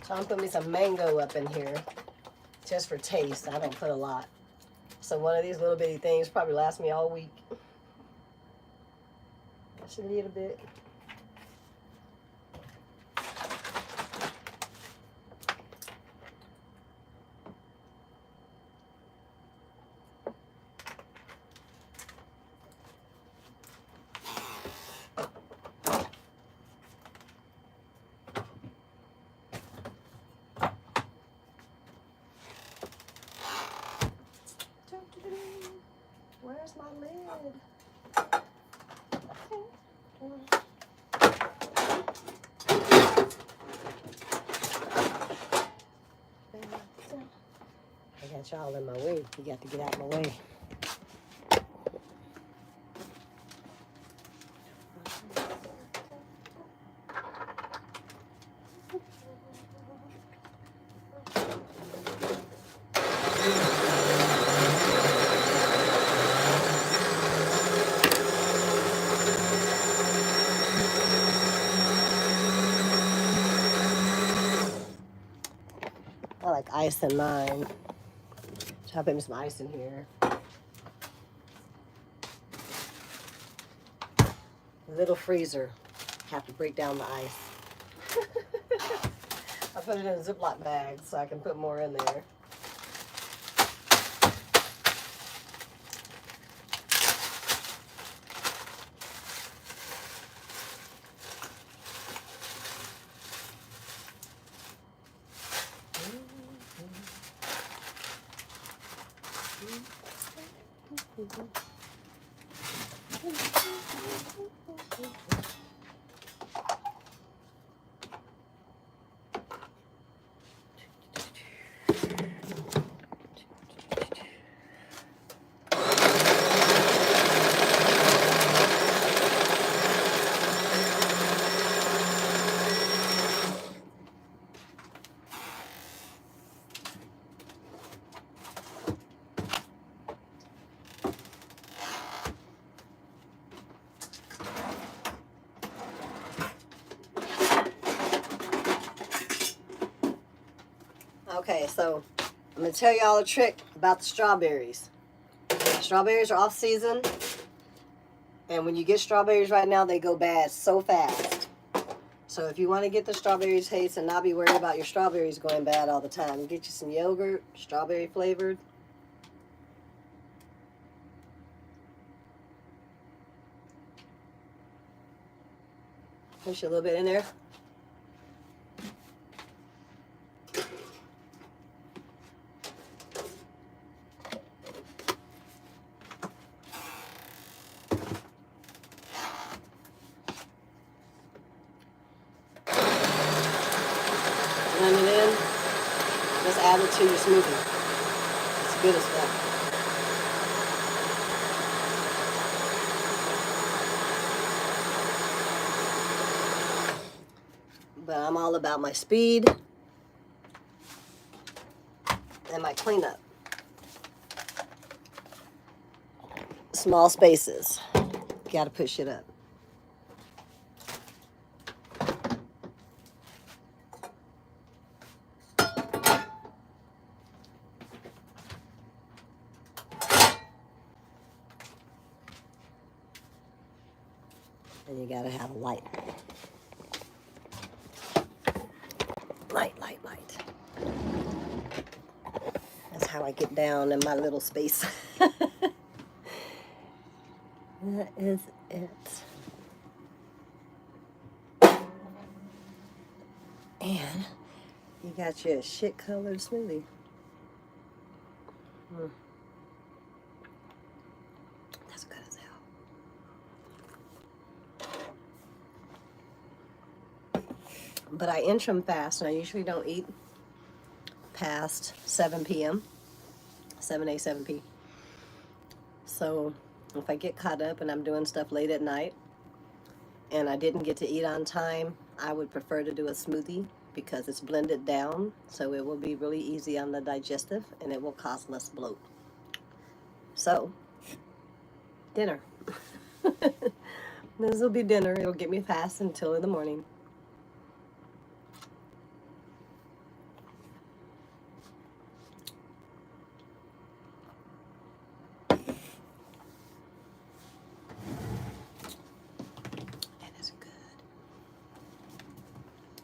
So I'm putting me some mango up in here, just for taste. I don't put a lot. So one of these little bitty things probably lasts me all week. I should eat a bit. Where's my lid? I got y'all in my way. You got to get out of my way. I like ice in mine. So I put me some ice in here. Little freezer. Have to break down the ice. I put it in a Ziploc bag so I can put more in there. Okay, so I'm going to tell y'all a trick about the strawberries. Strawberries are off season. And when you get strawberries right now, they go bad so fast. So if you want to get the strawberry taste and not be worried about your strawberries going bad all the time, get you some yogurt, strawberry flavored. Push a little bit in there. Blend it in. Just add it to your smoothie. It's good as well. But I'm all about my speed and my cleanup. Small spaces. Gotta push it up. And you gotta have a light. Light, light, light. That's how I get down in my little space. That is it. And you got your shit colored smoothie. That's good as hell. But I interim fast, and I usually don't eat past 7 p.m. 7 a, 7 p. So if I get caught up and I'm doing stuff late at night and I didn't get to eat on time, I would prefer to do a smoothie because it's blended down, so it will be really easy on the digestive and it will cause less bloat. So, dinner. This will be dinner. It'll get me fast until in the morning.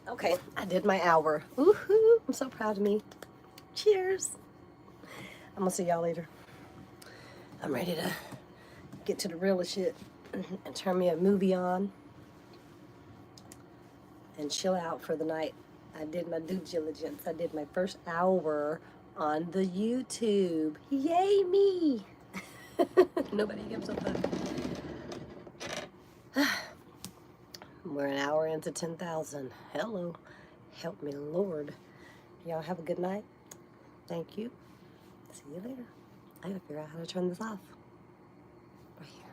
Okay, I did my hour. Woohoo! I'm so proud of me. Cheers. I'm gonna see y'all later. I'm ready to get to the real shit and turn me a movie on and chill out for the night. I did my due diligence. I did my first hour on the YouTube. Yay me! Nobody gives a fuck. We're an hour into 10,000. Hello. Help me, Lord. Y'all have a good night. Thank you. See you later. I gotta figure out how to turn this off. Right here.